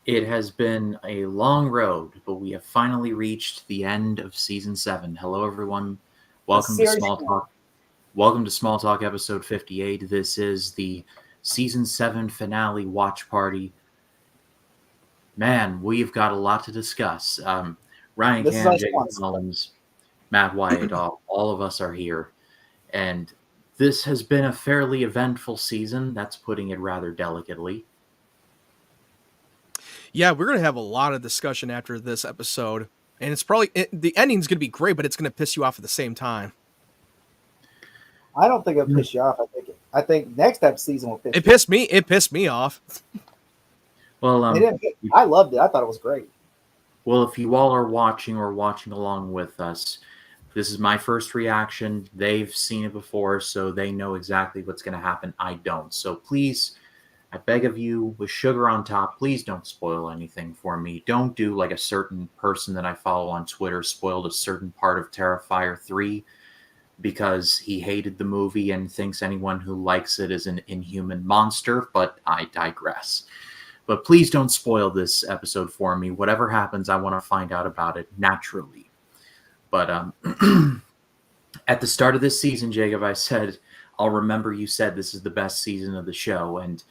It has been a long road, but we have finally reached the end of season 7. Hello, everyone. A Welcome to series Small finale. Talk. Welcome to Small Talk episode 58. This is the season 7 finale watch party. Man, we've got a lot to discuss. Ryan This is Cam, us Jacob once. Collins, Matt Wyatt, all of us are here. And this has been a fairly eventful season. That's putting it rather delicately. Yeah, we're gonna have a lot of discussion after this episode, and the ending's gonna be great, but it's gonna piss you off at the same time. I don't think it'll piss you off. I think next season will piss It you off. pissed me. It pissed me off. Well, I loved it. I thought it was great. Well, if you all are watching or watching along with us, this is my first reaction. They've seen it before, so they know exactly what's going to happen. I don't. So please, I beg of you, with sugar on top, please don't spoil anything for me. Don't do like a certain person that I follow on Twitter spoiled a certain part of Terrifier 3 because he hated the movie and thinks anyone who likes it is an inhuman monster, but I digress. But please don't spoil this episode for me. Whatever happens, I want to find out about it naturally. But at the start of this season, Jacob, I said, I'll remember you said this is the best season of the show. And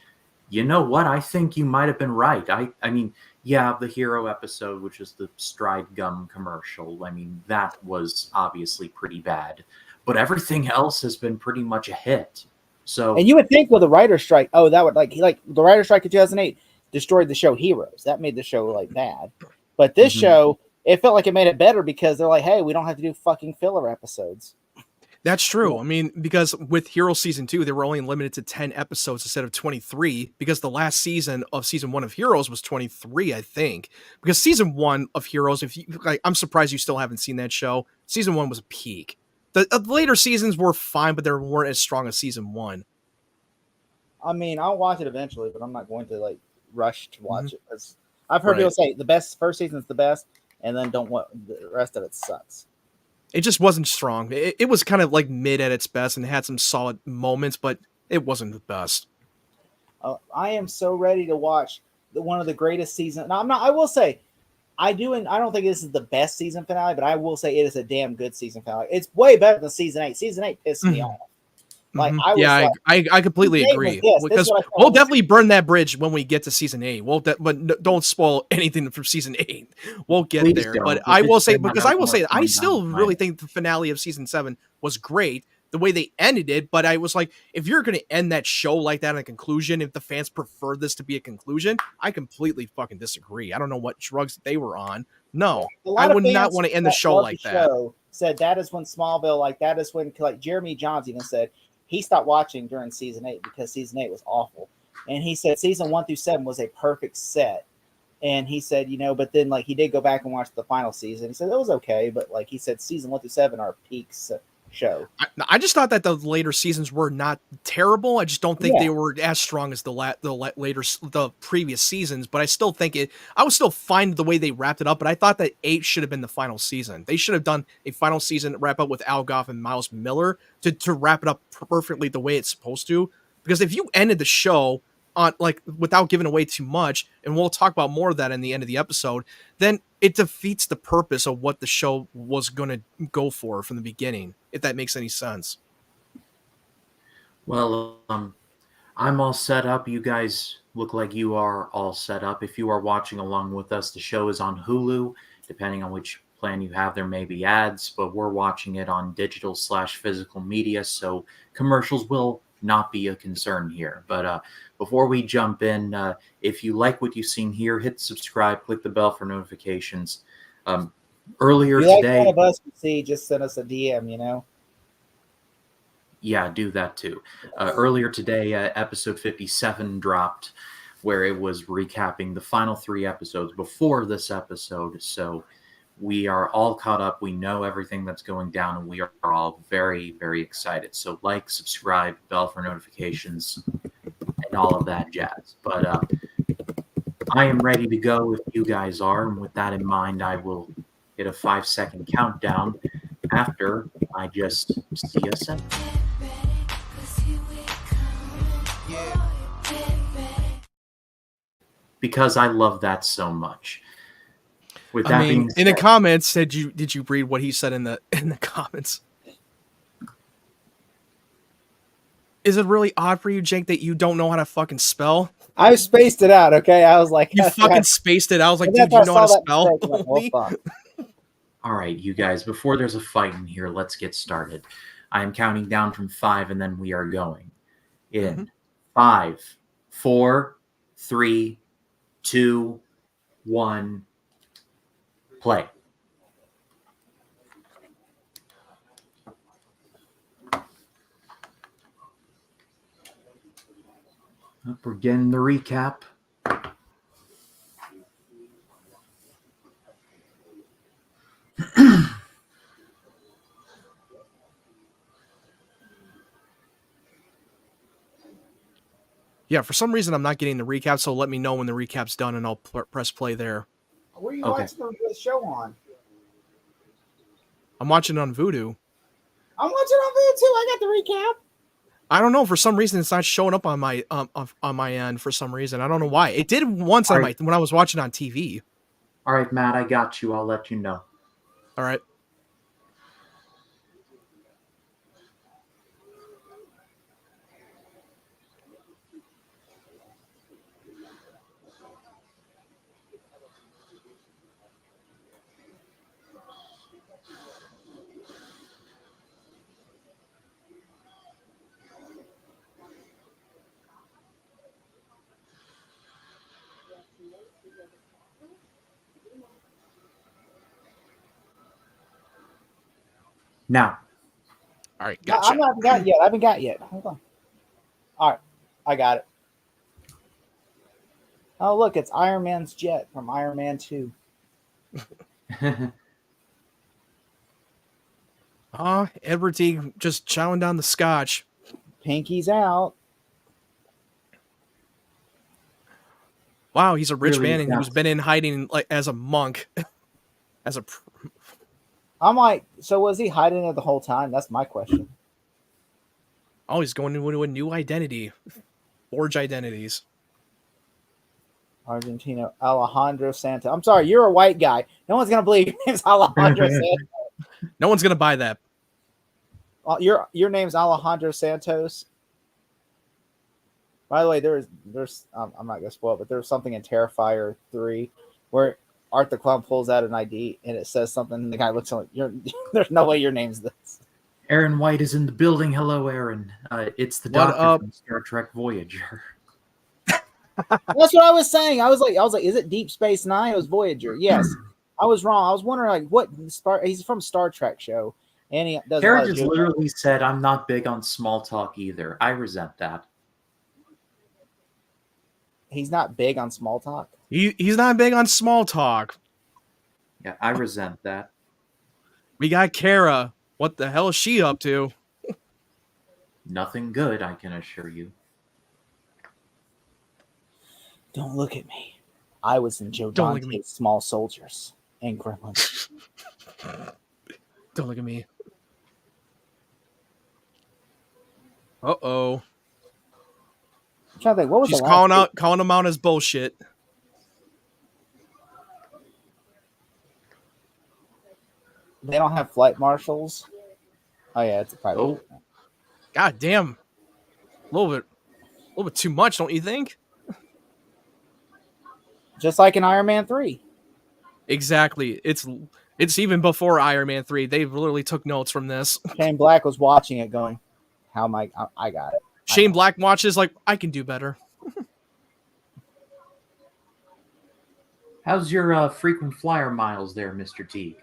you know what? I think you might have been right. I mean, yeah, the hero episode, which is the Stride Gum commercial, I mean, that was obviously pretty bad. But everything else has been pretty much a hit. So, And you would think with the writer's strike, that would like the writer's strike in 2008 destroyed the show Heroes. That made the show like bad. But this show, it felt like it made it better because they're like, hey, we don't have to do fucking filler episodes. That's true. I mean, because with Hero Season 2, they were only limited to 10 episodes instead of 23, because the last season of Season 1 of Heroes was 23, I think. Because Season 1 of Heroes, I'm surprised you still haven't seen that show. Season 1 was a peak. The later seasons were fine, but they weren't as strong as Season 1. I mean, I'll watch it eventually, but I'm not going to like rush to watch it because I've heard people say the best first season is the best, and then don't want the rest of it sucks. It just wasn't strong. It was kind of like mid at its best and had some solid moments, but it wasn't the best. I am so ready to watch one of the greatest seasons. Now, I'm not. I will say, I do, and I don't think this is the best season finale, but I will say it is a damn good season finale. It's way better than season 8. Season 8 pissed me off. Like I completely agree because we'll definitely burn that bridge when we get to season 8. But don't spoil anything from season 8. We'll get there. But I will say I still really think the finale of season 7 was great. The way they ended it, but I was like, if you're going to end that show like that in a conclusion, if the fans prefer this to be a conclusion, I completely fucking disagree. I don't know what drugs they were on. No, I would not want to end the show like that. Said that is when Smallville, that is when Jeremy Johns even said he stopped watching during season 8 because season 8 was awful. And he said season 1 through 7 was a perfect set. And he said, but then he did go back and watch the final season. He said it was okay, but he said season 1 through 7 are peaks show. I just thought that the later seasons were not terrible. I just don't think they were as strong as the previous seasons. But I still think I was still fine with the way they wrapped it up. But I thought that 8 should have been the final season. They should have done a final season wrap up with Al Gough and Miles Miller to wrap it up perfectly the way it's supposed to. Because if you ended the show on without giving away too much, and we'll talk about more of that in the end of the episode, then it defeats the purpose of what the show was going to go for from the beginning, if that makes any sense. Well, I'm all set up. You guys look like you are all set up. If you are watching along with us, the show is on Hulu. Depending on which plan you have, there may be ads, but we're watching it on digital/physical media, so commercials will not be a concern here. But before we jump in, if you like what you've seen here, hit subscribe, click the bell for notifications. Earlier today, one of us can see, just send us a DM, Yeah, do that too. Earlier today, episode 57 dropped, where it was recapping the final 3 episodes before this episode. So we are all caught up. We know everything that's going down, and we are all very, very excited. So subscribe, bell for notifications, and all of that jazz. But I am ready to go if you guys are. And with that in mind, I will hit a 5-second countdown after I just see a sentence. because I love that so much. With I that mean, being said, in the comments, did you read what he said in the comments? Is it really odd for you, Jake, that you don't know how to fucking spell? I spaced it out. Okay, I was like, You fucking spaced it. I was like, and dude, after I you know how saw to that spell? mistake, I'm like, well, fuck. all right, you guys, before there's a fight in here, let's get started. I am counting down from 5, and then we are going. In 5, 4, 3, 2, 1, play. We're getting the recap. Yeah, for some reason I'm not getting the recap, so let me know when the recap's done, and I'll press play there. Where are you Okay. watching the show on? I'm watching it on Vudu. I'm watching on Vudu too. I got the recap. I don't know. For some reason, it's not showing up on my end. For some reason, I don't know why. It did once on when I was watching on TV. All right, Matt, I got you. I'll let you know. All right. Now. All right, gotcha. No, I haven't got it yet. I haven't got it yet. Hold on. All right, I got it. Oh, look, it's Iron Man's jet from Iron Man 2. Edward T just chowing down the scotch. Pinky's out. Wow, he's a rich Really, man and who's been in hiding like as a monk. I'm like, so was he hiding it the whole time? That's my question. Oh, he's going into a new identity. Forge identities. Argentino Alejandro Santos. I'm sorry, you're a white guy. No one's gonna believe your name's Alejandro Santos. No one's gonna buy that. Your name's Alejandro Santos. By the way, there's I'm not gonna spoil it, but there's something in Terrifier 3 where Art the Clown pulls out an ID and it says something, and the guy looks like there's no way your name's this. Aaron White is in the building. Hello, Aaron. It's the doctor from Star Trek Voyager. That's what I was saying. I was like, is it Deep Space Nine? It was Voyager. Yes, I was wrong. I was wondering like what he's from Star Trek show, and he does. Aaron just literally said, "I'm not big on small talk either." I resent that. He's not big on small talk. He's not big on small talk. Yeah, I resent that. We got Kara. What the hell is she up to? Nothing good, I can assure you. Don't look at me. I was in Joe Dante's Small Soldiers and Gremlins. Don't look at me. Uh-oh. I'm trying to think, what was She's calling him out as bullshit. They don't have flight marshals. Oh yeah, it's a private. Oh. God damn. A little bit too much, don't you think? Just like in Iron Man 3. Exactly. It's even before Iron Man 3. They literally took notes from this. Shane Black was watching it going, how am I got it. Shane Black watches like, I can do better. How's your frequent flyer miles there, Mr. T?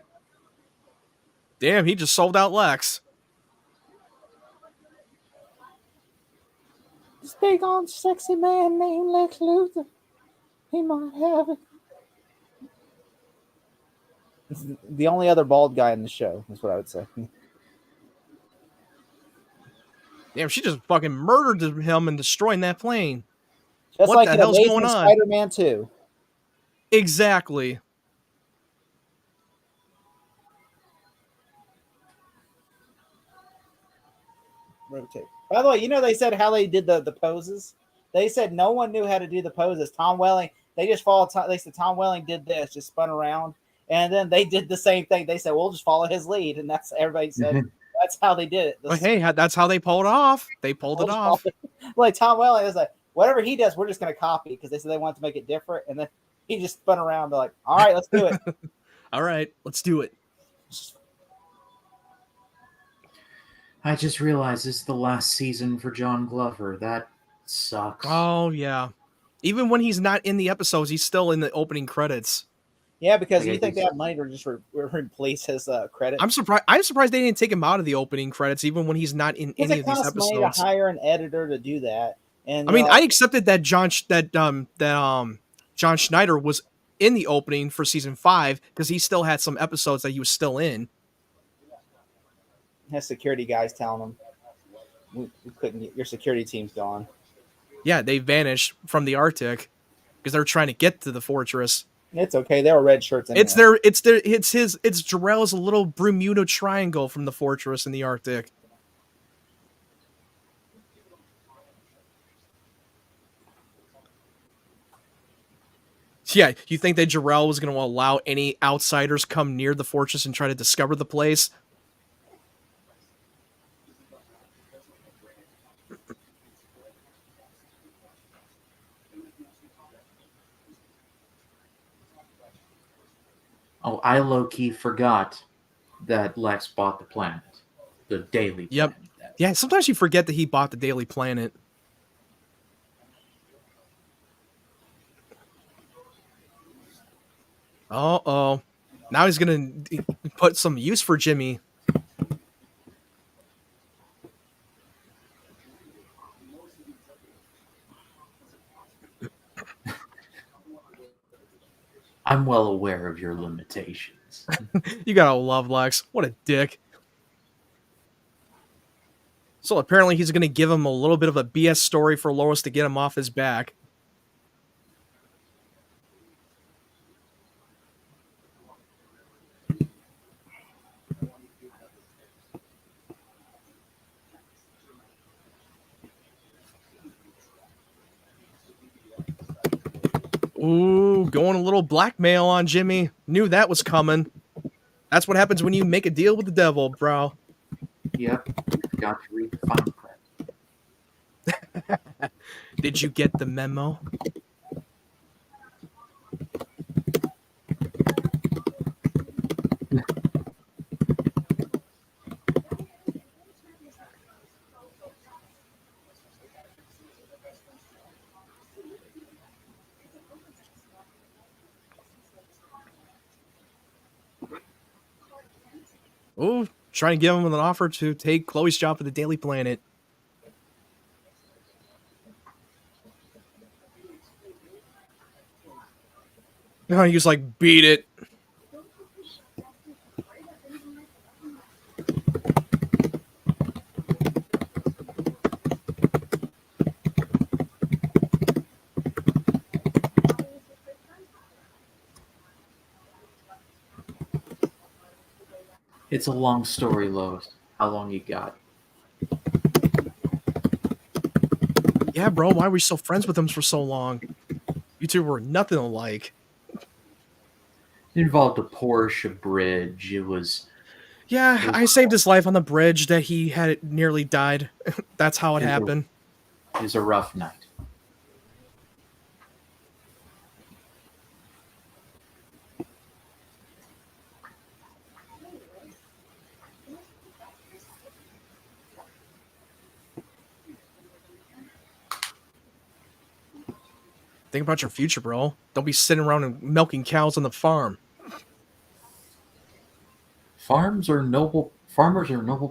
Damn, he just sold out Lex. This big on sexy man named Lex Luthor. He might have it. It's the only other bald guy in the show, is what I would say. Damn, she just fucking murdered him and destroying that plane. Just what like the hell's going on? Spider-Man 2. Exactly. Rotate. By the way, they said how they did the poses? They said no one knew how to do the poses. Tom Welling They just followed. They said Tom Welling did this, just spun around, and then they did the same thing. They said, "We'll just follow his lead," and that's everybody said that's how they did it. But hey, that's how they pulled it off. They pulled it off. Like Tom Welling was like, whatever he does, we're just going to copy because they said they wanted to make it different, and then he just spun around. They're like, "All right, let's do it." All right, let's do it. I just realized this is the last season for John Glover. That sucks. Oh yeah, even when he's not in the episodes, he's still in the opening credits. Yeah, because you think they have money to just replace his credit. I'm surprised they didn't take him out of the opening credits, even when he's not in any of these episodes. Money to hire an editor to do that. And I mean, I accepted that John Schneider was in the opening for season 5 because he still had some episodes that he was still in. Has security guys telling him we couldn't get your security team's gone. Yeah, they vanished from the Arctic because they're trying to get to the fortress. It's okay. They were red shirts. Anyway. It's Jarrell's little Bermuda Triangle from the fortress in the Arctic. Yeah, you think that Jarrell was going to allow any outsiders come near the fortress and try to discover the place? Oh, I low-key forgot that Lex bought the planet. The Daily Planet. Yep. Yeah, sometimes you forget that he bought the Daily Planet. Uh-oh. Now he's going to put some use for Jimmy. I'm well aware of your limitations. You gotta love Lex. What a dick. So apparently he's going to give him a little bit of a BS story for Lois to get him off his back. Ooh, going a little blackmail on Jimmy. Knew that was coming. That's what happens when you make a deal with the devil, bro. Yep. Got to read the fine print. Did you get the memo? Oh, trying to give him an offer to take Chloe's job at the Daily Planet. No, he was like, beat it. It's a long story, Lois. How long you got? Yeah, bro, why were we still friends with him for so long? You two were nothing alike. It involved a Porsche, a bridge. It was... Yeah, I saved his life on the bridge that he had nearly died. That's how it happened. It was a rough night. Think about your future, bro. Don't be sitting around and milking cows on the farm. Farmers are noble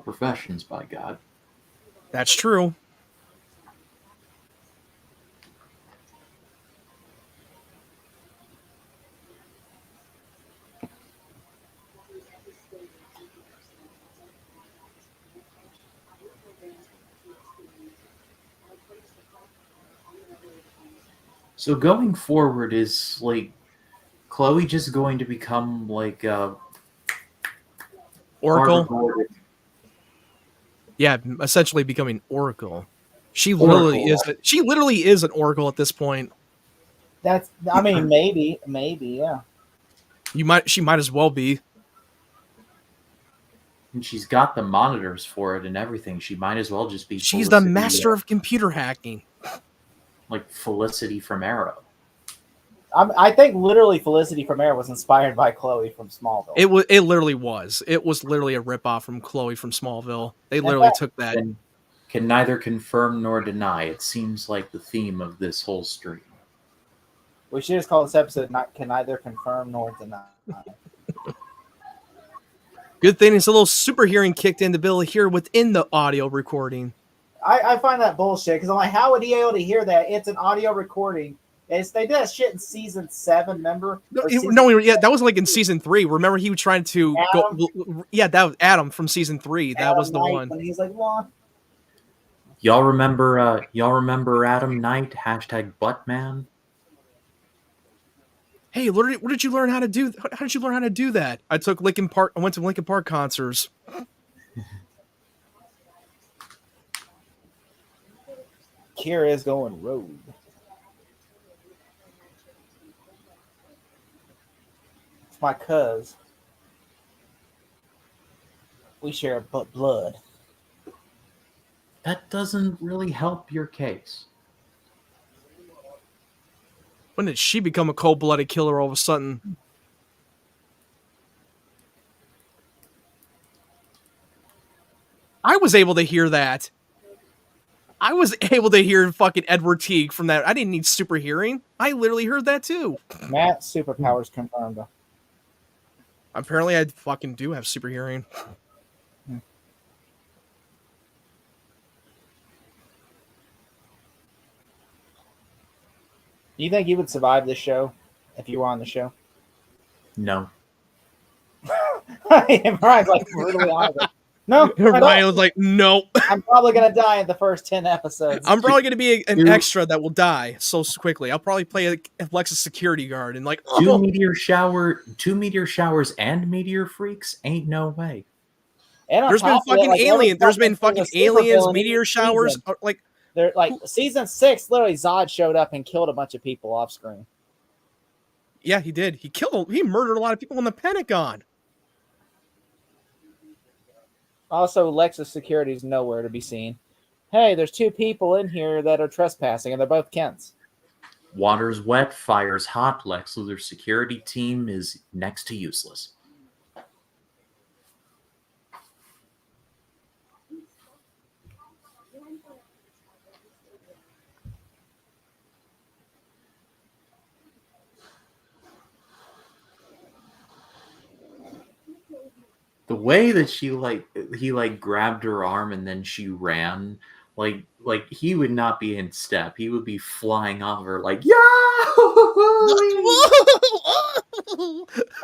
professions, by God. That's true. So going forward, is like Chloe just going to become like Oracle? Yeah, essentially becoming Oracle. She literally is an Oracle at this point. That's. I mean, maybe, yeah. She might as well be. And she's got the monitors for it and everything. She might as well just be. She's the Felicity, master of computer hacking. like Felicity from Arrow. I think literally Felicity from Arrow was inspired by Chloe from Smallville. It literally was. It was literally a ripoff from Chloe from Smallville. They literally took that. And can neither confirm nor deny. It seems like the theme of this whole stream. We should just call this episode "Can Neither Confirm Nor Deny." Good thing it's a little super hearing kicked in to be able to hear within the audio recording. I find that bullshit because I'm like, how would he be able to hear that? It's an audio recording. They did that shit in season 7, remember? That was like in season 3. Remember, he was trying to Adam? go. Yeah, that was Adam from season 3. That Adam was the Knight, one. And he's like, what? Y'all remember Adam Knight #Buttman? Hey, what did you learn how to do? How did you learn how to do that? I took Linkin Park. I went to Linkin Park concerts. Kira is going rogue. It's my cuz. We share blood. That doesn't really help your case. When did she become a cold-blooded killer all of a sudden? I was able to hear that. I was able to hear fucking Edward Teague from that. I didn't need super hearing. I literally heard that too. Matt's superpowers confirmed. Apparently, I fucking do have super hearing. Do you think you would survive this show if you were on the show? No. And Brian's like brutally honest. No, Ryan was like, "Nope." I'm probably gonna die in the first 10 episodes. I'm probably gonna be an extra that will die so quickly. I'll probably play Alexa's security guard and like two meteor showers and meteor freaks. Ain't no way. And there's been fucking aliens. There's been fucking aliens, meteor showers. Like they're like season 6. Literally, Zod showed up and killed a bunch of people off screen. Yeah, he did. He murdered a lot of people in the Pentagon. Also, Lex's security is nowhere to be seen. Hey, there's 2 people in here that are trespassing, and they're both Kents. Water's wet, fire's hot. Lex Luthor's security team is next to useless. The way that he grabbed her arm and then she ran, like he would not be in step. He would be flying off her like, yeah.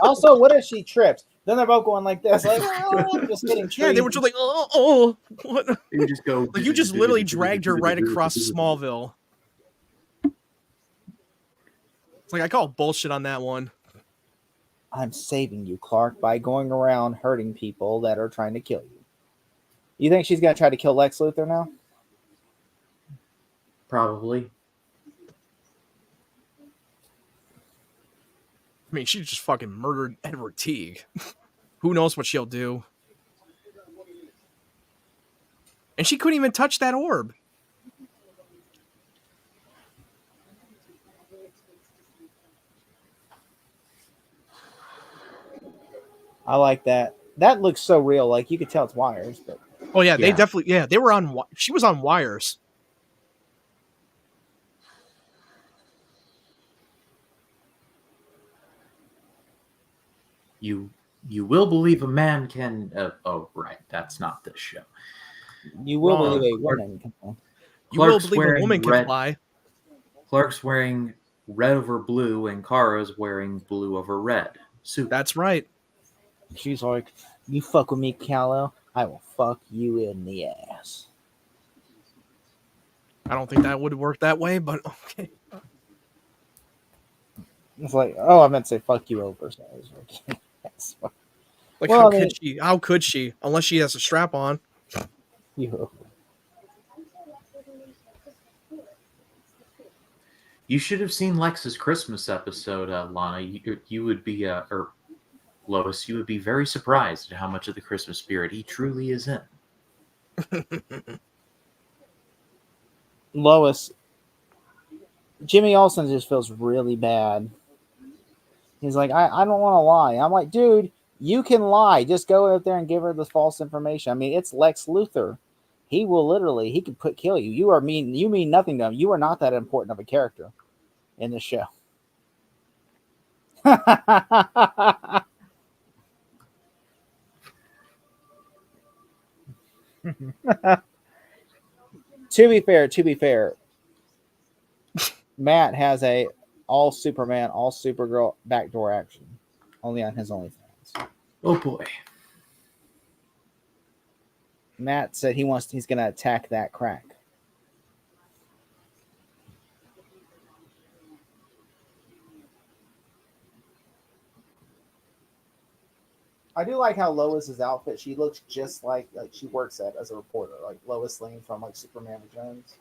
Also, what if she trips? Then they're both going like this, like, oh, just getting trees. Yeah, they were just like, oh. What? You just go. Like you just literally dragged her right across Smallville. It's like I call bullshit on that one. I'm saving you, Clark, by going around hurting people that are trying to kill you. You think she's going to try to kill Lex Luthor now? Probably. I mean, she just fucking murdered Edward Teague. Who knows what she'll do? And she couldn't even touch that orb. I like that. That looks so real. Like you could tell it's wires. But oh yeah, they definitely. Yeah, they were on. She was on wires. You will believe a man can. Oh right, that's not this show. You will believe a woman can fly. You will believe a woman can fly. Clark's wearing red over blue, and Kara's wearing blue over red. Super. That's right. She's like, you fuck with me, Kal-El, I will fuck you in the ass. I don't think that would work that way, but okay. It's like, oh, I meant to say fuck you over. So I was like, yes. Like, well, could she? How could she? Unless she has a strap on. You should have seen Lex's Christmas episode, Lana. You would be, or Lois, you would be very surprised at how much of the Christmas spirit he truly is in. Lois, Jimmy Olsen just feels really bad. He's like, I don't want to lie. I'm like, dude, you can lie. Just go out there and give her the false information. I mean, it's Lex Luthor. He will literally, he could kill you. You mean nothing to him. You are not that important of a character in the show. To be fair, Matt has a all Superman, all Supergirl backdoor action, only on his OnlyFans. Oh boy! Matt said he's going to attack that crack. I do like how Lois's outfit. She looks just like she works as a reporter, like Lois Lane from like Superman Returns.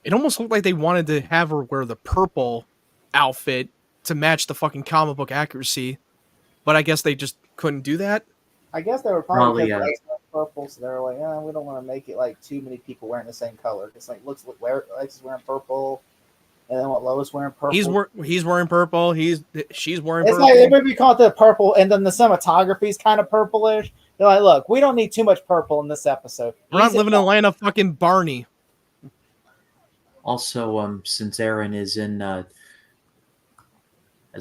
It almost looked like they wanted to have her wear the purple outfit to match the fucking comic book accuracy, but I guess they just couldn't do that. I guess they were probably Lex purple, so they were like, we don't want to make it like too many people wearing the same color. It's like Lex is wearing purple, and then what Lois wearing purple. He's wearing purple. She's wearing it's purple. Like it would be called the purple, and then the cinematography is kind of purplish. They're like, look, we don't need too much purple in this episode. We're not living in the land of fucking Barney. Also, since Aaron is in, as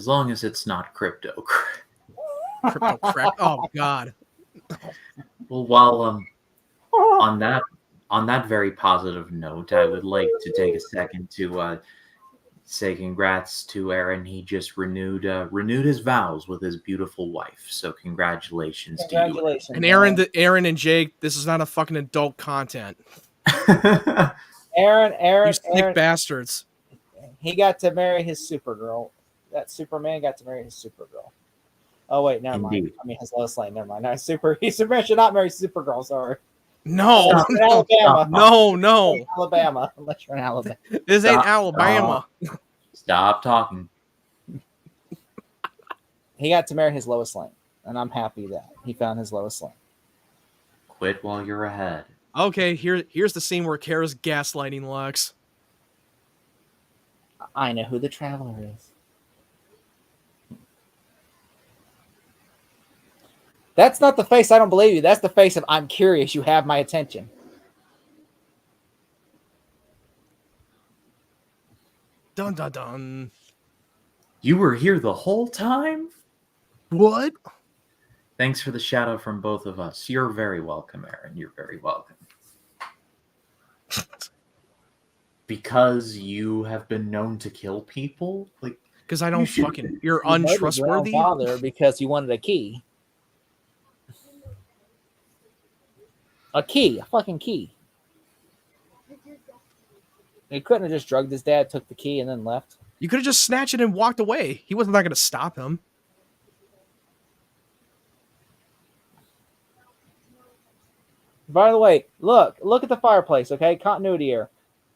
long as it's not crypto crack. Oh God. Well, while on that very positive note, I would like to take a second to say congrats to Aaron. He just renewed his vows with his beautiful wife. So congratulations to you. And Aaron and Jake, this is not a fucking adult content. Aaron, you sick bastards. He got to marry his Supergirl. That Superman got to marry his Supergirl. Oh wait, never mind. I mean, his Lois Lane. Never mind. Superman should not marry Supergirl. Sorry. No, Alabama. No. Alabama, unless you're in Alabama. This ain't Alabama. Stop talking. He got to marry his Lois Lane, and I'm happy that he found his Lois Lane. Quit while you're ahead. Okay, here's the scene where Kara's gaslighting Lex. I know who the Traveler is. That's not the face I don't believe you. That's the face of I'm curious. You have my attention. Dun dun dun. You were here the whole time? What? Thanks for the shout out from both of us. You're very welcome, Aaron. You're very welcome. Because you have been known to kill people? Like, because I don't you're untrustworthy. Father, because you wanted a key. A fucking key. He couldn't have just drugged his dad, took the key, and then left. You could have just snatched it and walked away. He wasn't going to stop him. By the way, look at the fireplace, okay? Continuity here.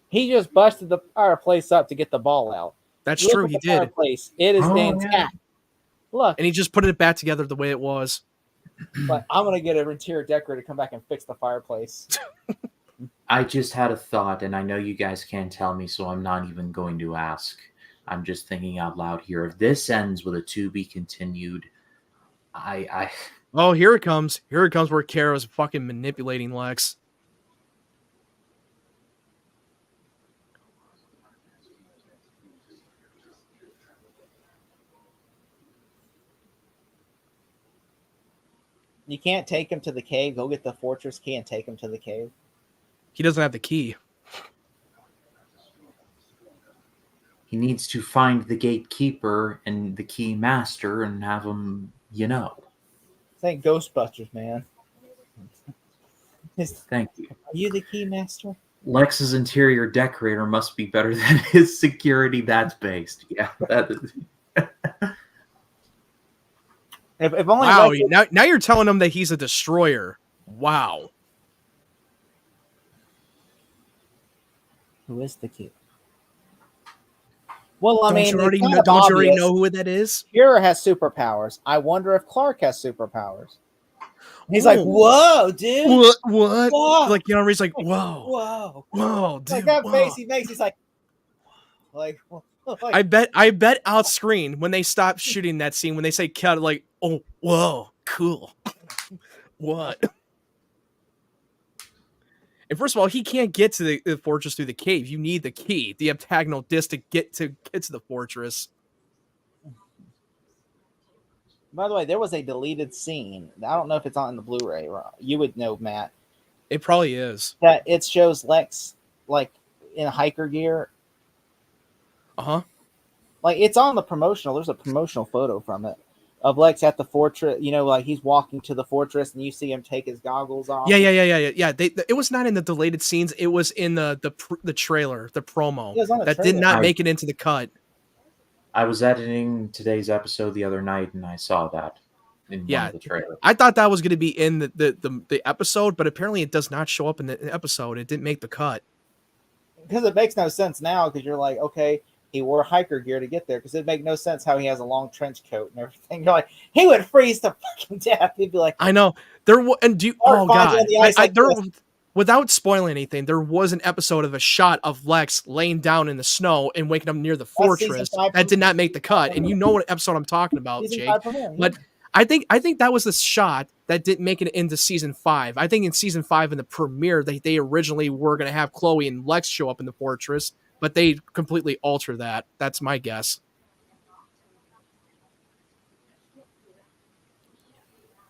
He just busted the fireplace up to get the ball out. That's true, he did. Fireplace. It is intact. Yeah. Look. And he just put it back together the way it was. But I'm going to get an interior decorator to come back and fix the fireplace. I just had a thought, and I know you guys can't tell me, so I'm not even going to ask. I'm just thinking out loud here. If this ends with a to be continued, Oh, here it comes. Here it comes where Kara's fucking manipulating Lex. You can't take him to the cave. Go get the fortress key and take him to the cave. He doesn't have the key. He needs to find the gatekeeper and the key master and have them, Thank Ghostbusters, man. Thank you. Are you the key master? Lex's interior decorator must be better than his security. That's based. Yeah. That is. If only wow, now you're telling him that he's a destroyer. Wow. Who is the key? Well, I Don't mean, you it's already kind know? of Don't you already obvious. know who that is? Kira has superpowers. I wonder if Clark has superpowers. He's like, Oh, whoa, dude. what? Whoa. Like Reeves like, whoa, Whoa. whoa, dude, Like that whoa. face he makes, he's like, like I bet out screen when they stop shooting that scene, when they say cut, like, oh, whoa, cool. What? And first of all, he can't get to the fortress through the cave. You need the key, the octagonal disc to get to the fortress. By the way, there was a deleted scene. I don't know if it's on the Blu-ray. You would know, Matt. It probably is. That it shows Lex like in hiker gear. Uh-huh. Like it's on the promotional. There's a promotional photo from it of Lex at the fortress. You know, like he's walking to the fortress, and you see him take his goggles off. Yeah. It was not in the deleted scenes. It was in the trailer, the promo that did not make it into the cut. I was editing today's episode the other night, and I saw that in one of the trailers. I thought that was going to be in the episode, but apparently it does not show up in the episode. It didn't make the cut. Because it makes no sense now, because you're like, okay, he wore hiker gear to get there, because it makes no sense how he has a long trench coat and everything. You're like, he would freeze to fucking death. He'd be like, I know. Oh god. Without spoiling anything, there was an episode of a shot of Lex laying down in the snow and waking up near the fortress that did not make the cut. And you know what episode I'm talking about, Jake. But I think that was the shot that didn't make it into season 5. I think in season 5 in the premiere, they originally were going to have Chloe and Lex show up in the fortress, but they completely alter that. That's my guess.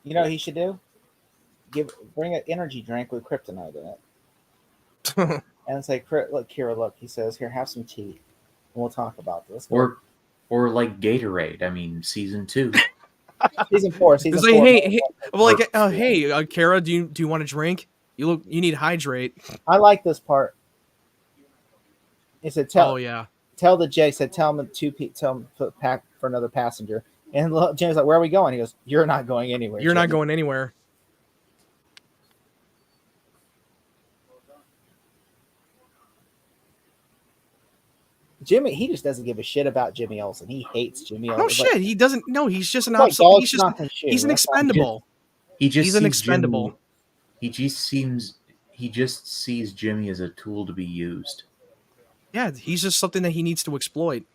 You know what he should do? Bring an energy drink with kryptonite in it. And say, look, Kira, look, he says, here, have some tea. And we'll talk about this. Or like Gatorade. I mean, season 2. Season 4. Season 4. Hey, Kara, do you want a drink? You need to hydrate. I like this part. He said, tell the Jay, said, tell him to pack for another passenger. And James like, where are we going? He goes, you're not going anywhere. You're not going anywhere. Jimmy, he just doesn't give a shit about Jimmy Olsen. He hates Jimmy Olsen. Oh shit, he doesn't. No, he's just an obsolete. He's an expendable. He's an expendable. He just sees Jimmy as a tool to be used. Yeah, he's just something that he needs to exploit.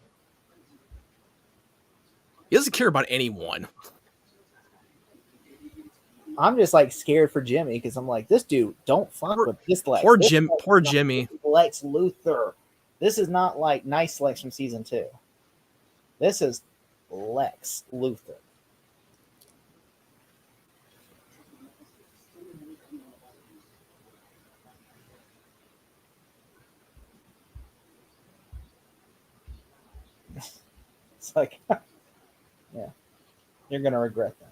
He doesn't care about anyone. I'm just like scared for Jimmy, because I'm like, this dude, don't fuck with this Lex. Poor Jimmy. Lex Luthor. This is not like nice Lex from season 2. This is Lex Luthor. It's like, yeah, you're going to regret that.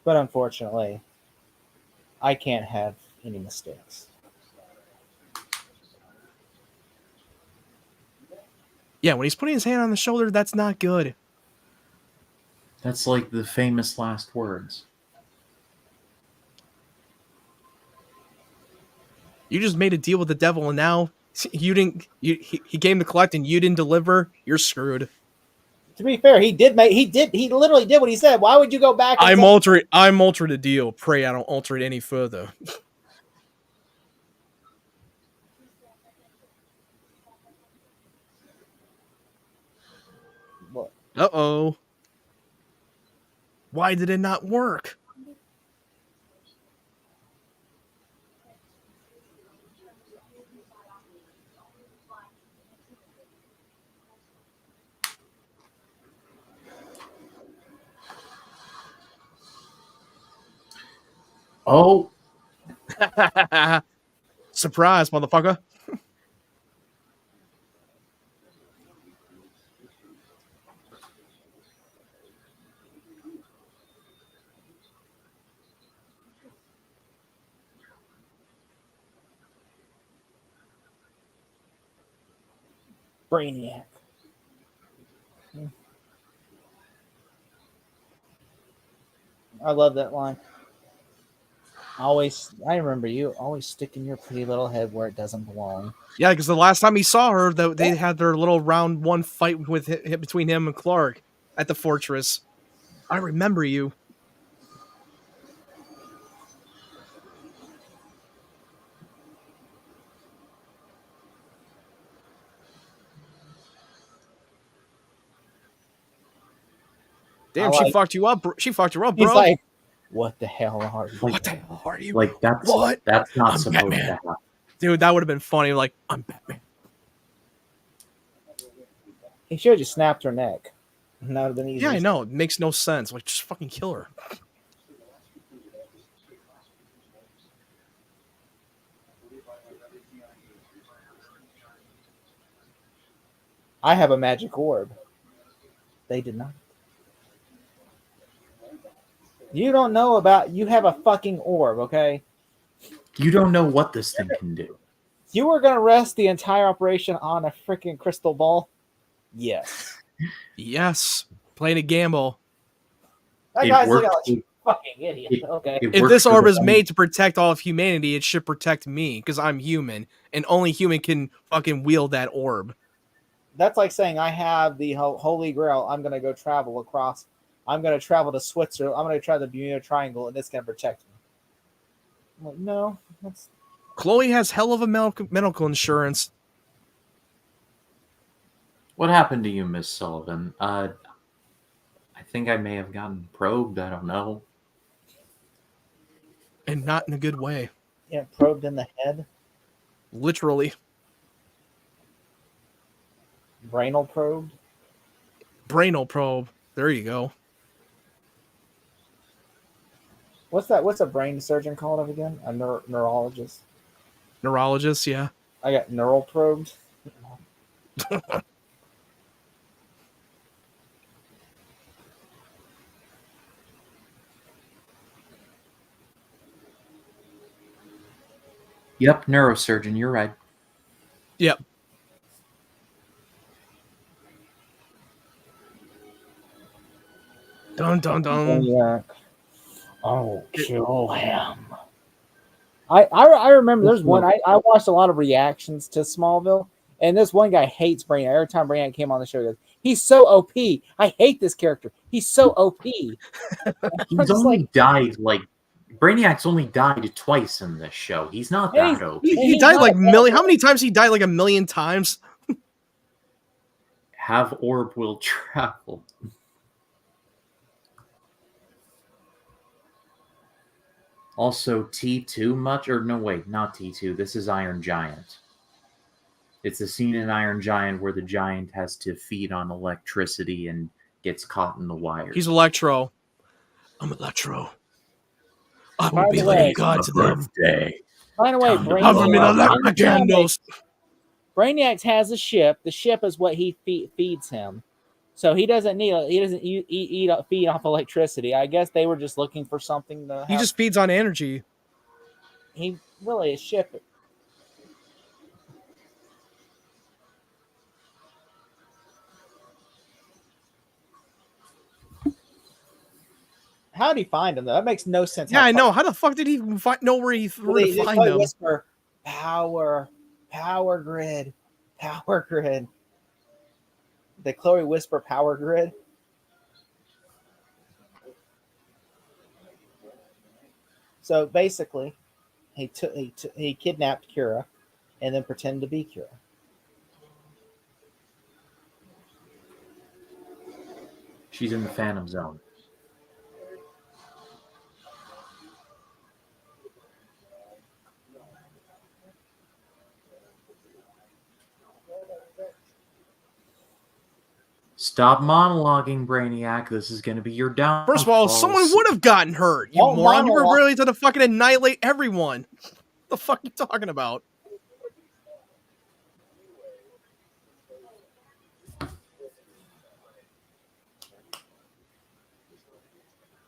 But unfortunately, I can't have any mistakes. Yeah, when he's putting his hand on the shoulder, that's not good. That's like the famous last words. You just made a deal with the devil, and now he came to collect, and you didn't deliver. You're screwed. To be fair, he literally did what he said. Why would you go back? I'm altered the deal. Pray I don't alter it any further. What? Uh-oh. Why did it not work? Oh. Surprise, motherfucker. Brainiac. I love that line. I remember you always sticking your pretty little head where it doesn't belong. Yeah, because the last time he saw her, they had their little round one fight between him and Clark at the fortress. I remember you. Damn, she fucked you up. She fucked you up, bro. He's like, what the hell are you? What the hell are you? Like that's not I'm supposed Batman. to happen. Dude, that would have been funny. Like, I'm Batman. He should have just snapped her neck. And that would have been easy. Yeah, I know. It makes no sense. Like, just fucking kill her. I have a magic orb. They did not. You don't know about. You have a fucking orb, okay? You don't know what this thing can do. You were gonna rest the entire operation on a freaking crystal ball. Yes. Yes. Playing a gamble. That guy's like a fucking idiot. Okay. If this orb is made to protect all of humanity, it should protect me because I'm human, and only human can fucking wield that orb. That's like saying I have the Holy Grail. I'm gonna go travel across. I'm gonna travel to Switzerland. I'm gonna try the Bermuda Triangle, and it's gonna protect me. I'm like, no, that's. Chloe has hell of a medical insurance. What happened to you, Miss Sullivan? I think I may have gotten probed. I don't know. And not in a good way. Yeah, probed in the head. Literally. Brainal probed. Brainal probe. There you go. What's that? What's a brain surgeon called again? A neurologist. Neurologist, yeah. I got neural probed. Yep, neurosurgeon. You're right. Yep. Dun dun dun. Yeah. Oh, kill him. I remember there's one I watched a lot of reactions to Smallville, and this one guy hates Brainiac. Every time Brainiac came on the show, he goes, "He's so OP. I hate this character. He's so OP." He's only died like Brainiac's only died twice in this show. He's not that OP. He died like million. How many times he died? Like a million times. Have orb will travel. Also, T2 much? Or no, wait, not T2. This is Iron Giant. It's a scene in Iron Giant where the giant has to feed on electricity and gets caught in the wires. He's Electro. I'm Electro. I will be like God to them. By the way, Brainiac has a ship. The ship is what he feeds him. So he doesn't feed off electricity. I guess they were just looking for something to. He just feeds on energy. He really is ship. How did he find him though? That makes no sense. Yeah, I know. How the fuck did he know where to find him? Whisper, power grid. The Chloe whisper power grid. So basically, he kidnapped Kira, and then pretended to be Kira. She's in the Phantom Zone. Stop monologuing, Brainiac. This is going to be your downfall. First of all, someone would have gotten hurt. You moron. You were ready to fucking annihilate everyone. What the fuck are you talking about?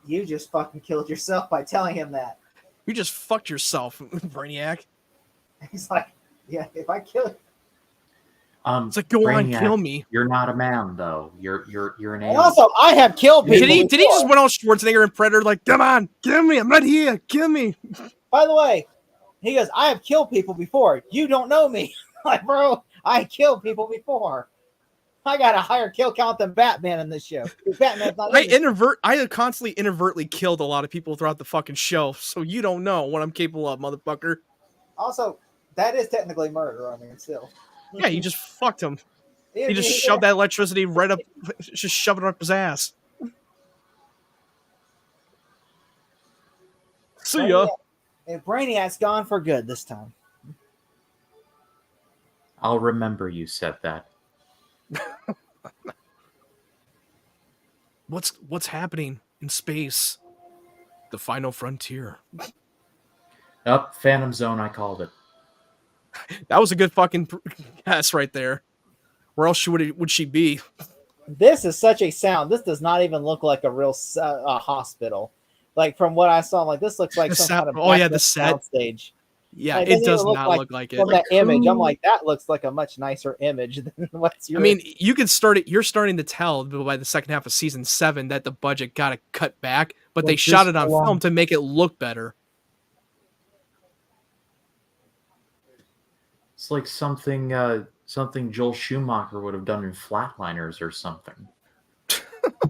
You just fucking killed yourself by telling him that. You just fucked yourself, Brainiac. He's like, yeah, if I kill you. It's like, go on, Brainiac, kill me. You're not a man, though. You're an And alien. also, I have killed people. Did he just went all Schwarzenegger and Predator like, come on, kill me, I'm right here, kill me. By the way, he goes, I have killed people before. You don't know me. Like, bro, I killed people before. I got a higher kill count than Batman in this show. Batman's not I constantly inadvertently killed a lot of people throughout the fucking show, so you don't know what I'm capable of, motherfucker. Also, that is technically murder. I mean, still. Yeah, you just fucked him. He just shoved that electricity right up, just shoved it up his ass. See ya. And Brainiac's gone for good this time. I'll remember you said that. What's happening in space? The final frontier. Up, Phantom Zone. I called it. That was a good fucking guess right there. Where else would she be? This is such a sound. This does not even look like a real hospital. Like from what I saw, like this looks like some kind of the set stage. Yeah, like, it does not look like it. From that image, I'm like, that looks like a much nicer image than what's your. I mean, you could start it. You're starting to tell by the second half of season 7 that the budget got to cut back, but they shot it on film to make it look better. It's like something Joel Schumacher would have done in Flatliners or something.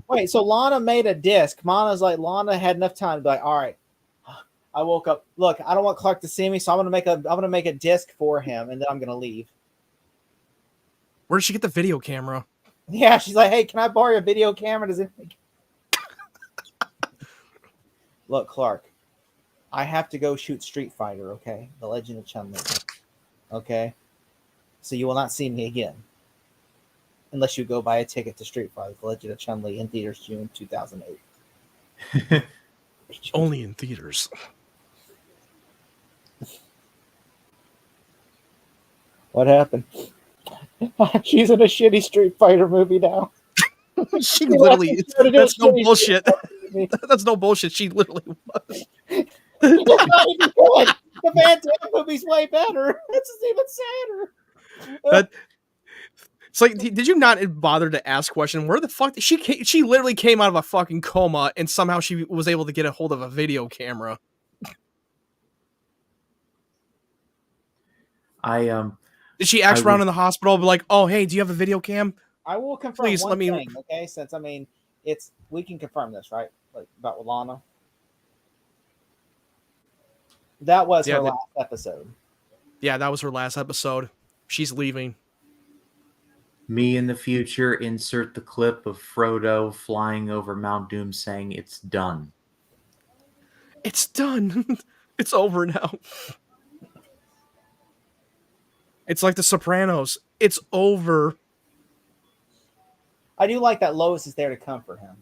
Wait, so Lana made a disc. Lana had enough time to be like, all right, I woke up. Look, I don't want Clark to see me, so I'm gonna make a disc for him, and then I'm gonna leave. Where did she get the video camera? Yeah, she's like, hey, can I borrow your video camera? Does it? Look, Clark, I have to go shoot Street Fighter. Okay, The Legend of Chun-Li. Okay, so you will not see me again unless you go buy a ticket to Street Fighter: The Legend of Chun-Li in theaters June 2008. Only in theaters. What happened? She's in a shitty Street Fighter movie now. She literally, that's no bullshit. That's no bullshit. She literally was. The Van Damme movie's way better. This is even sadder. It's like, did you not bother to ask question? Where the fuck did she literally came out of a fucking coma and somehow she was able to get a hold of a video camera. Did she ask around in the hospital, be like, "Oh, hey, do you have a video cam?" I will confirm. Please let me. Thing, okay, since I mean, we can confirm this, right? Like about Lana. That was her last episode. Yeah, that was her last episode. She's leaving. Me in the future, insert the clip of Frodo flying over Mount Doom saying, "It's done." It's done. It's over now. It's like The Sopranos. It's over. I do like that Lois is there to comfort him.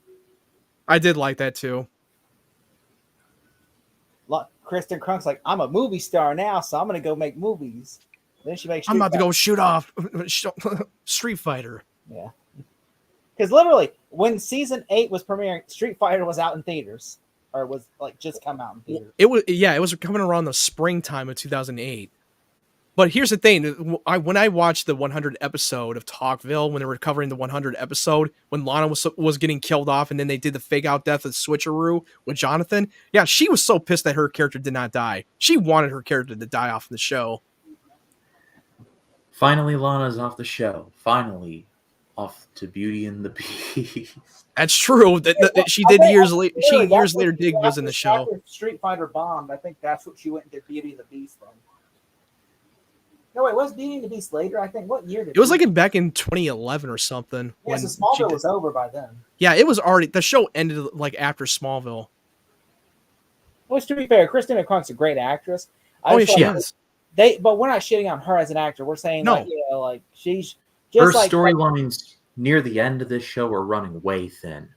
I did like that too. Kristen Crunk's like, I'm a movie star now, so I'm going to go make movies. Then she makes. I'm about to go shoot off Street Fighter. Yeah. Because literally, when season 8 was premiering, Street Fighter was out in theaters. Or was like just come out in theaters. It was coming around the springtime of 2008. But here's the thing. When I watched the 100 episode of Talkville, when they were covering the 100 episode, when Lana was getting killed off, and then they did the fake out death of Switcheroo with Jonathan, yeah, she was so pissed that her character did not die. She wanted her character to die off the show. Finally, Lana's off the show. Finally, off to Beauty and the Beast. That's true. She did years later. Years later, Dig was in the show. After Street Fighter bombed, I think that's what she went into Beauty and the Beast then. No, wait, was Beauty and the Beast later? I think. What year did it was? Like back in 2011 or something. Yeah, so Smallville was over by then. Yeah, it was already. The show ended like after Smallville. Well, to be fair, Christina Crunk's a great actress. Oh, yeah, she is. But we're not shitting on her as an actor. We're saying like she's just her storylines near the end of this show are running way thin.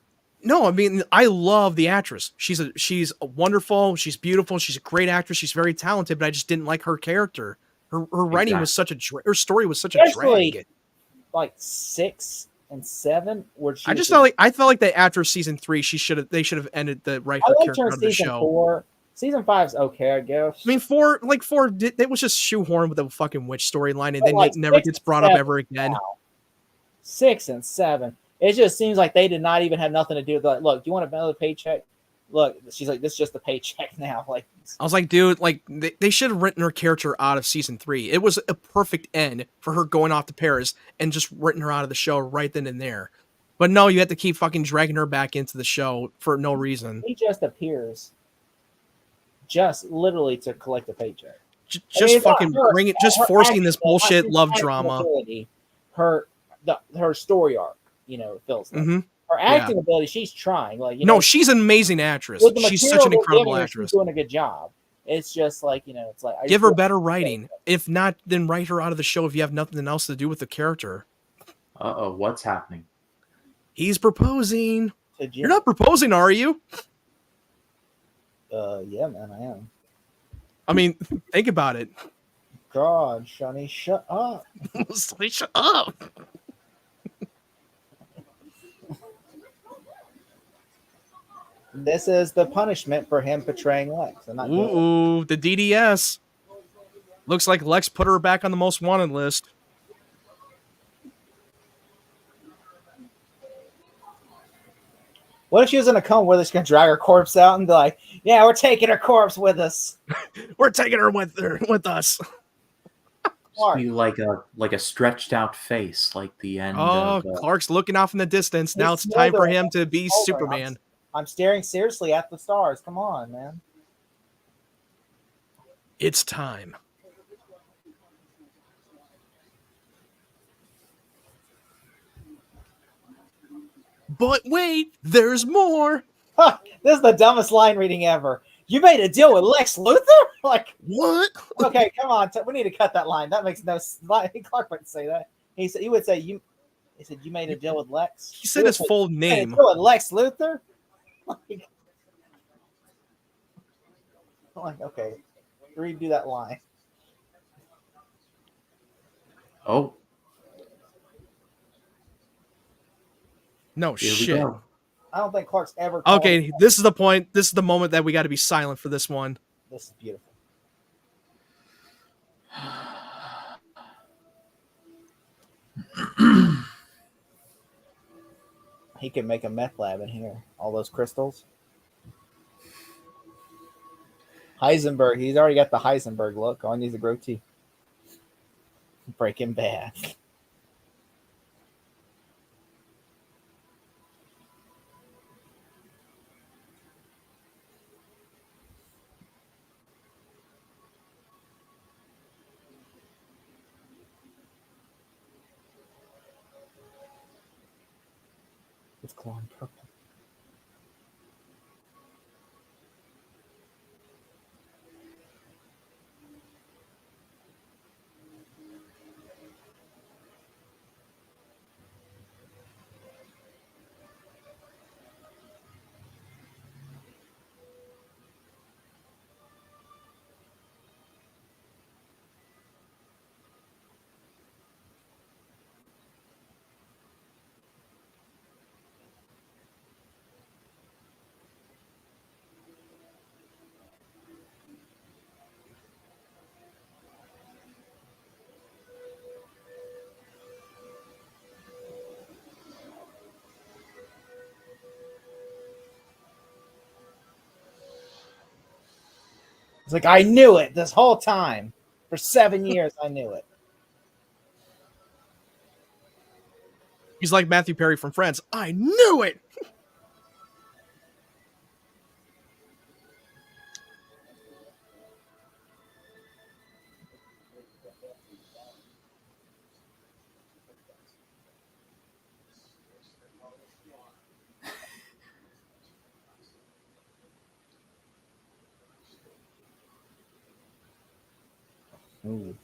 No, I mean, I love the actress. She's wonderful. She's beautiful. She's a great actress. She's very talented. But I just didn't like her character. Her writing was such a her story was such a drag. Like 6 and 7, where she I felt like the after season 3, they should have ended the right her character out of the show. 4, Season 5's okay, I guess. I mean, 4 it was just shoehorned with a fucking witch storyline, and But then like it never 6 gets and brought up 7 ever again. now. 6 and 7. It just seems like they did not even have nothing to do with like, look, do you want another paycheck? Look, she's like, this is just the paycheck now. Like, I was like, dude, like they should have written her character out of season 3. It was a perfect end for her going off to Paris and just written her out of the show right then and there. But no, you have to keep fucking dragging her back into the show for no reason. he just appears just literally to collect a paycheck. Just fucking bring it, just forcing this bullshit love drama. Ability, her story arc, fills them. Mm-hmm. Her acting ability, she's trying. Like, no, she's an amazing actress. She's such an incredible actress. She's doing a good job. It's just like, it's like give her better writing. If not, then write her out of the show if you have nothing else to do with the character. Uh-oh, what's happening? He's proposing. You're not proposing, are you? Yeah, man, I am. I mean, think about it. God, Shani, shut up. Sonny, shut up. This is the punishment for him betraying Lex. Ooh, the DDS. Looks like Lex put her back on the most wanted list. What if she was in a coma where they're going to drag her corpse out and be like, yeah, we're taking her corpse with us. We're taking her with us. Be like a stretched out face, like the end. Oh, Clark's looking off in the distance. Now it's time for him to be Superman. I'm staring seriously at the stars. Come on, man. It's time. But wait, there's more. This is the dumbest line reading ever. You made a deal with Lex Luthor? Like, what? Okay, come on. We need to cut that line. That makes no sense. Clark wouldn't say that. He would say you made a deal with Lex. He said his full name. With Lex Luthor? Like, okay. Redo that line. Oh. No shit. I don't think Clark's ever. Okay, this is the point. This is the moment that we got to be silent for this one. This is beautiful. He can make a meth lab in here. All those crystals. Heisenberg. He's already got the Heisenberg look. All he needs a goatee. Breaking Bad. It's glowing purple. It's like, I knew it this whole time. For 7 years, I knew it. He's like Matthew Perry from Friends. I knew it! Ooh.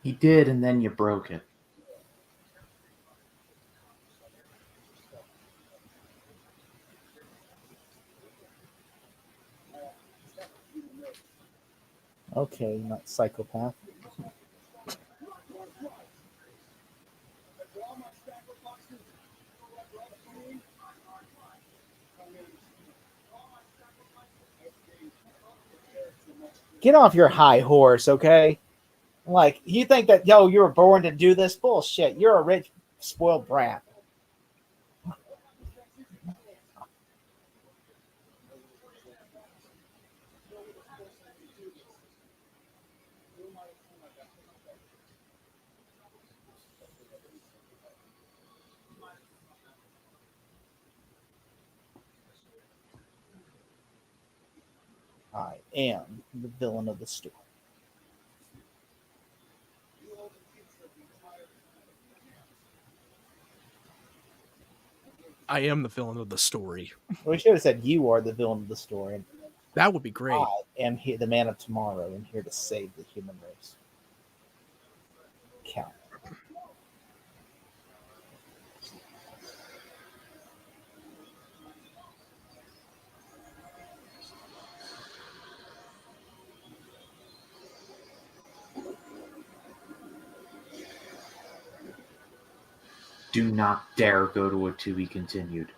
He did, and then you broke it. Okay, not psychopath. Get off your high horse, okay? Like, you think that, you were born to do this? Bullshit. You're a rich, spoiled brat. I am the villain of the story. I am the villain of the story. We should have said you are the villain of the story. That would be great. I am here, the man of tomorrow, and here to save the human race. Count. Do not dare go to a to be continued.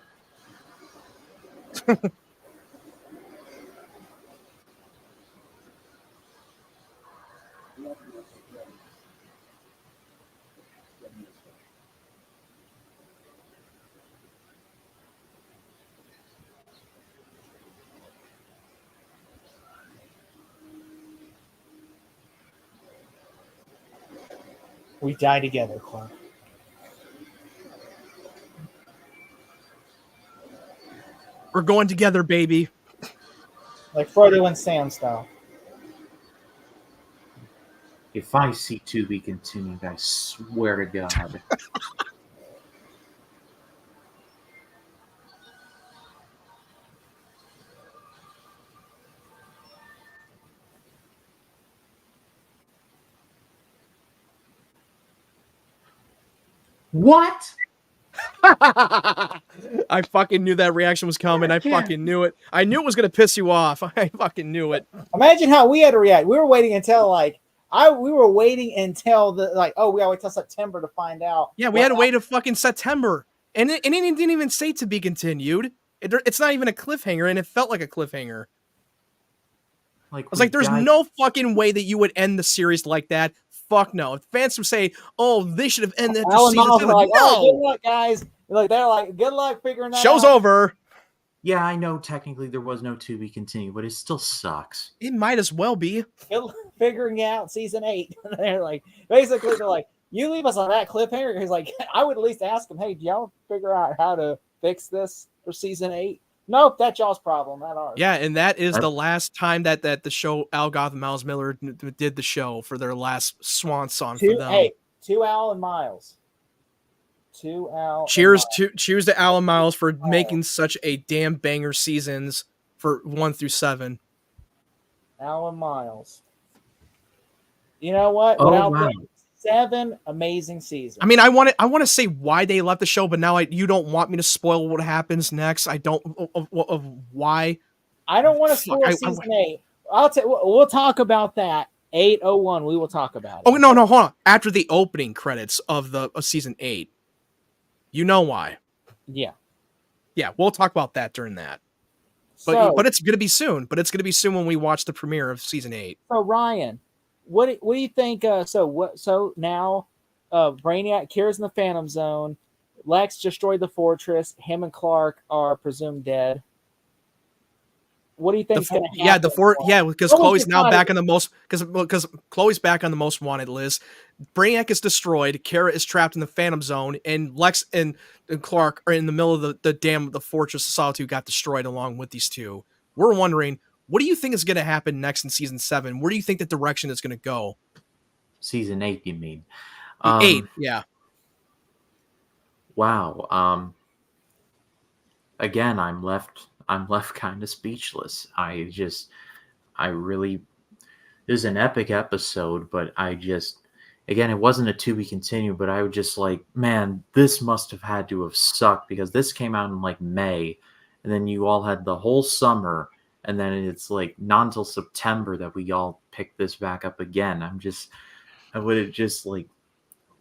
We die together, Clark. We're going together, baby. Like Frodo and Sam style. If I see to be continued, I swear to God. What? I fucking knew that reaction was coming. I fucking knew it. I knew it was gonna piss you off. I fucking knew it. Imagine how we had to react. We were waiting until we were waiting until we gotta wait till September to find out. Yeah, we had to wait to fucking September, and it didn't even say to be continued. It's not even a cliffhanger, and it felt like a cliffhanger. I was like, there's no fucking way that you would end the series like that. Fuck no. Fans would say, oh, they should have ended the season. Like, no. Oh, good luck, guys. They're like, good luck figuring that Show's out. over. Yeah, I know technically there was no to be continued, but it still sucks. It might as well be. Good luck figuring out season 8. They're like, basically, they're like, you leave us on that cliffhanger. He's like, I would at least ask them, hey, do y'all figure out how to fix this for season 8? Nope, that's y'all's problem, not ours. Yeah, and that is the last time that the show Al Goth and Miles Miller did the show for their last swan song for them. Hey, to Al and Miles. To Al. Cheers to Al and Miles for making such a damn banger seasons for 1 through 7. Al and Miles. You know what? Oh, wow. 7 amazing seasons. I mean, I want to say why they left the show, but now you don't want me to spoil what happens next. I don't of why. I don't want to spoil season 8. We'll talk about that. 801. We will talk about it. Oh no, hold on. After the opening credits of season 8, you know why? Yeah, we'll talk about that during that. But it's gonna be soon. But it's gonna be soon when we watch the premiere of season 8. So Ryan, what do you think? So now, Brainiac cures in the Phantom Zone. Lex destroyed the fortress. Him and Clark are presumed dead. What do you think is going to happen? Because Chloe's now back on the most because Chloe's back on the most wanted list. Brainiac is destroyed. Kara is trapped in the Phantom Zone, and Lex and Clark are in the middle of the dam. The Fortress of Solitude got destroyed along with these two. We're wondering, what do you think is going to happen next in season 7? Where do you think the direction is going to go? Season 8, you mean? 8, yeah. Wow. Again, I'm left kind of speechless. This is an epic episode, but again, it wasn't a to be continued, but I would just like, man, this must have had to have sucked because this came out in like May, and then you all had the whole summer, and then it's like not until September that we all picked this back up again. I would have just like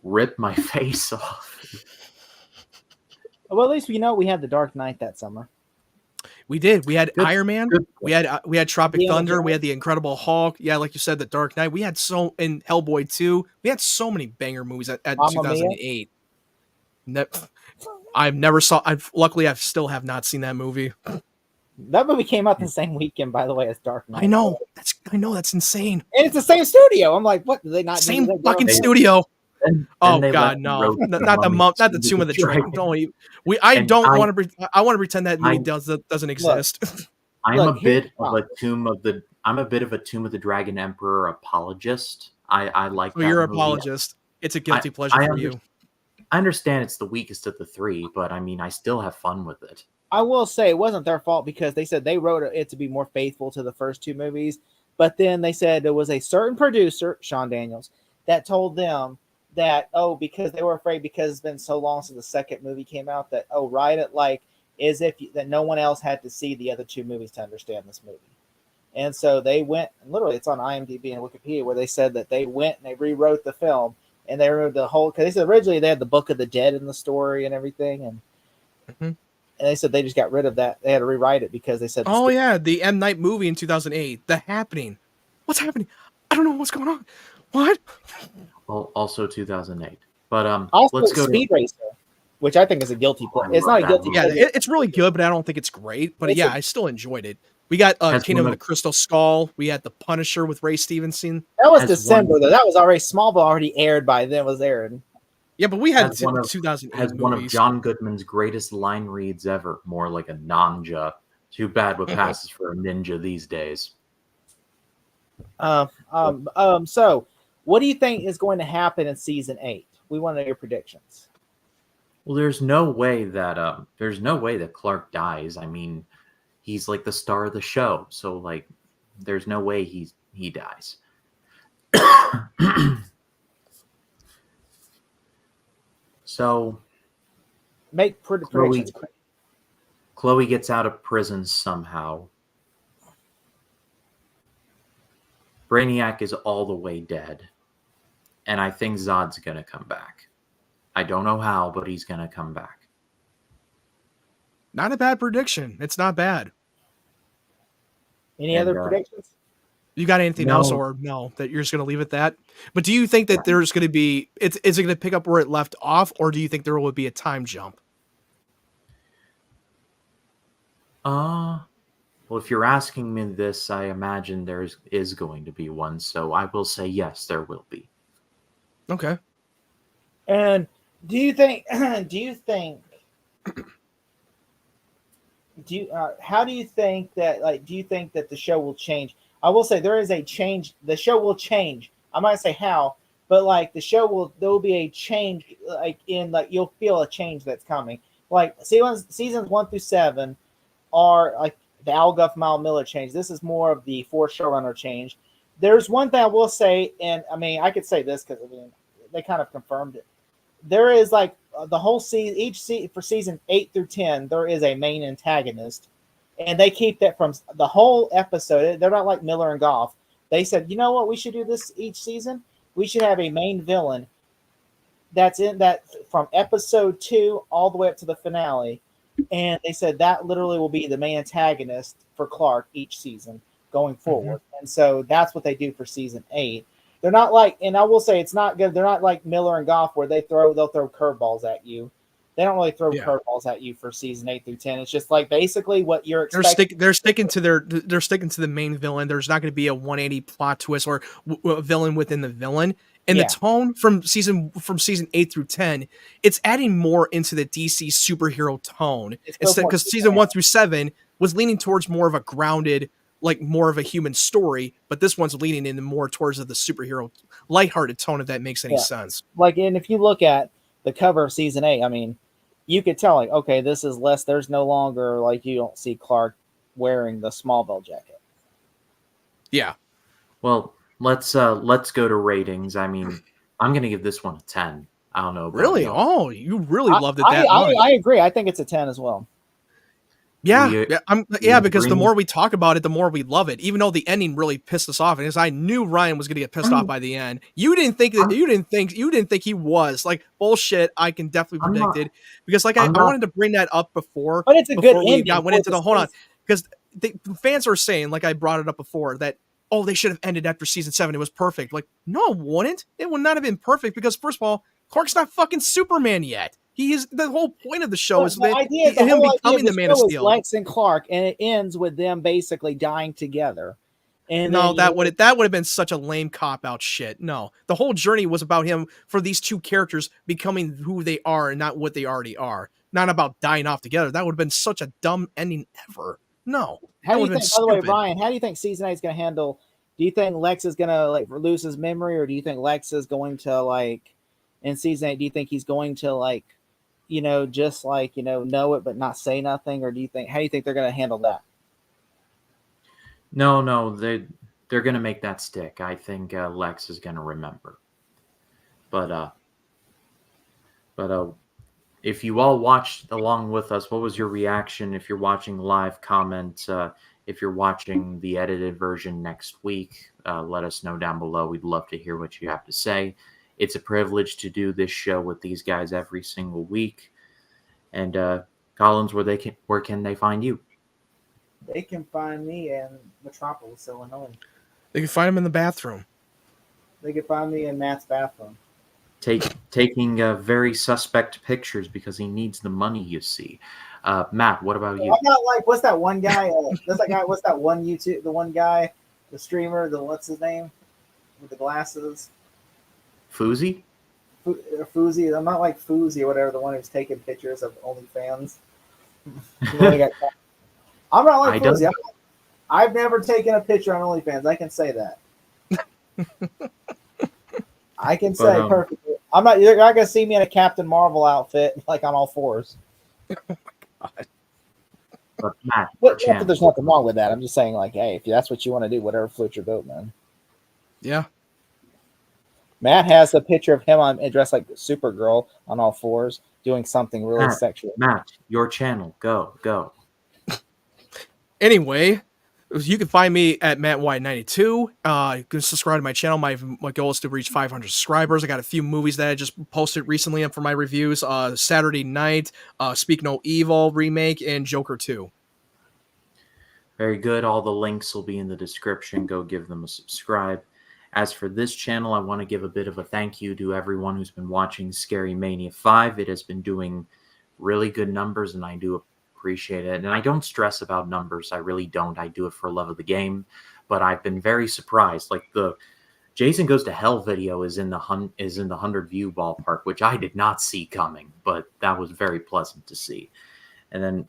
ripped my face off. Well, at least we know we had the Dark Knight that summer. We did. We had Good- Iron Man. good. We had Tropic Indiana Thunder. We Jones. had the Incredible Hulk. Yeah, like you said, the Dark Knight. We had and Hellboy 2. We had so many banger movies at Mamma Mia. 2008. I've never saw. Luckily, I still have not seen that movie. That movie came out the same weekend, by the way, as Dark Knight. I know. That's insane. And it's the same studio. I'm like, what? Did they not Same do that? fucking They- studio. And Oh they God, left no! Road to Not the Mummy not the to Tomb of the Dragon. Dragon. Don't even, I And don't I- want to. I want to pretend that movie I- doesn't exist. I'm Look, a bit here's- of a I'm a bit of a Tomb of the Dragon Emperor apologist. I like So that you're an movie. apologist. It's a guilty pleasure I for you. I understand it's the weakest of the three, but I mean, I still have fun with it. I will say it wasn't their fault because they said they wrote it to be more faithful to the first two movies. But then they said there was a certain producer, Sean Daniels, that told them that, because they were afraid because it's been so long since the second movie came out that, write it like as if that no one else had to see the other two movies to understand this movie. And so they went, literally, it's on IMDb and Wikipedia, where they said that they went and they rewrote the film and they wrote the whole, because they said originally they had the Book of the Dead in the story and everything. And they said they just got rid of that. They had to rewrite it because they said, Oh yeah, the M Night movie in 2008. The Happening. What's happening? I don't know what's going on. What? Well, also 2008. But also let's go Speed Racer, which I think is a guilty pleasure. I It's not a love guilty that Yeah, pleasure. it's really good, but I don't think it's great. But It's yeah, a- I still enjoyed it. We got Has Kingdom one of the Crystal Skull. We had The Punisher with Ray Stevenson. That was has December, one- though. That was already Smallville already aired by then. Was aired. Yeah, but we had Has one of- 2008 has movies. one of John Goodman's greatest line reads ever. More like a ninja. Too bad what passes for a ninja these days. So, what do you think is going to happen in season 8? We want to know your predictions. Well, there's no way that Clark dies. I mean, he's like the star of the show, so like, there's no way he dies. So Make predictions. Chloe gets out of prison somehow. Brainiac is all the way dead. And I think Zod's going to come back. I don't know how, but he's going to come back. Not a bad prediction. It's not bad. Any And, other predictions? You got anything No. else, or no? That you're just going to leave it that? But do you think that there's going to be? Is it going to pick up where it left off, or do you think there will be a time jump? Well, if you're asking me this, I imagine there is going to be one. So I will say yes, there will be. Okay. And do you think? How do you think that? Like, do you think that the show will change? I will say there is a change. The show will change. I might say how, but like there will be a change. You'll feel a change that's coming. Like seasons 1 through 7 are like the Al Guff, Mal Miller change. This is more of the 4 showrunner change. There's one thing I will say, and I mean I could say this because they kind of confirmed it. There is like the whole season, for season 8 through 10, there is a main antagonist, and they keep that from the whole episode. They're not like Miller and Goff. They said, you know what, we should do this each season. We should have a main villain that's in that from episode 2 all the way up to the finale. And they said that literally will be the main antagonist for Clark each season going forward. And so that's what they do for season 8. They're not like, and I will say it's not good. They're not like Miller and Goff where they'll throw curveballs at you. They don't really throw curveballs at you for season 8 through 10. It's just like basically what you're expecting. They're sticking to the main villain. There's not going to be a 180 plot twist or a villain within the villain. And the tone from season 8 through 10, it's adding more into the DC superhero tone. Because season 1 through 7 was leaning towards more of a grounded, like more of a human story, but this one's leaning into more towards the superhero lighthearted tone, if that makes any sense. Like, and if you look at the cover of season 8, I mean, you could tell like, okay, this is less. There's no longer like you don't see Clark wearing the Smallville jacket. Yeah. Well, let's go to ratings. I mean, I'm gonna give this one a 10. I don't know about Really? y'all. Oh, you really loved it that much. I agree. I think it's a 10 as well. Yeah, because the agree? more we talk about it, the more we love it. Even though the ending really pissed us off, and as I knew Ryan was going to get pissed off by the end, you didn't think he was like bullshit. I can definitely I'm predict not. it because like I I'm not. wanted to bring that up before, But it's a good we ending. went into the hold on because the fans are saying like I brought it up before that they should have ended after season 7. It was perfect. Like no, it wouldn't. It would not have been perfect because first of all, Clark's not fucking Superman yet. He is the whole point of the show is that him becoming the Man of Steel. Lex and Clark, and it ends with them basically dying together. And no, then, that would have been such a lame cop out shit. No, the whole journey was about him for these two characters becoming who they are and not what they already are. Not about dying off together. That would have been such a dumb ending ever. No, how do you think? By the way, stupid. Ryan, how do you think season 8 is going to handle? Do you think Lex is going to like lose his memory, or do you think Lex is going to like in season 8? Do you think he's going to like, just like know it but not say nothing, or how do you think they're going to handle that? No, they're gonna make that stick. I think Lex is gonna remember. But if you all watched along with us, what was your reaction? If you're watching live, comment. If you're watching the edited version next week, let us know down below. We'd love to hear what you have to say. It's a privilege to do this show with these guys every single week. And Collins, where can they find you? They can find me in Metropolis, Illinois. They can find him in the bathroom. They can find me in Matt's bathroom. Taking very suspect pictures because he needs the money, you see. Matt, what about you? I'm not like, what's that one guy? What's that one YouTube? The one guy, the streamer, what's his name? With the glasses? Fousey? Fousey. I'm not like Fousey or whatever, the one who's taking pictures of OnlyFans. I'm not like Fousey. I've never taken a picture on OnlyFans. I can say that. I can say perfectly. I'm not. You're not gonna see me in a Captain Marvel outfit like on all fours. Oh my god! But Matt, there's nothing wrong with that. I'm just saying, like, hey, if that's what you want to do, whatever floats your boat, man. Yeah. Matt has a picture of him dressed like Supergirl on all fours, doing something really sexual. Matt, your channel, go. Anyway, you can find me at MattWhite92. You can subscribe to my channel. My goal is to reach 500 subscribers. I got a few movies that I just posted recently for my reviews. Saturday Night, Speak No Evil remake, and Joker 2. Very good. All the links will be in the description. Go give them a subscribe. As for this channel, I want to give a bit of a thank you to everyone who's been watching Scary Mania 5. It has been doing really good numbers, and I do appreciate it. And I don't stress about numbers. I really don't. I do it for love of the game. But I've been very surprised. Like the Jason Goes to Hell video is in the 100 view ballpark, which I did not see coming, but that was very pleasant to see. And then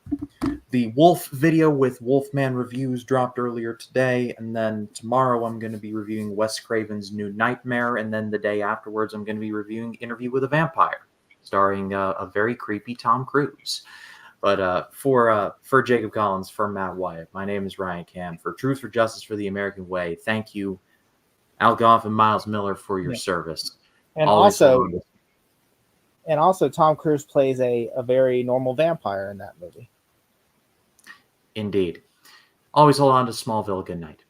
the Wolf video with Wolfman Reviews dropped earlier today. And then tomorrow I'm going to be reviewing Wes Craven's new Nightmare. And then the day afterwards, I'm going to be reviewing Interview with a Vampire, starring a very creepy Tom Cruise. But for Jacob Collins, for Matt Wyatt, my name is Ryan Cam. For Truth for Justice for the American Way, thank you, Al Goff and Miles Miller, for your service. And also, Tom Cruise plays a very normal vampire in that movie. Indeed. Always hold on to Smallville. Good night.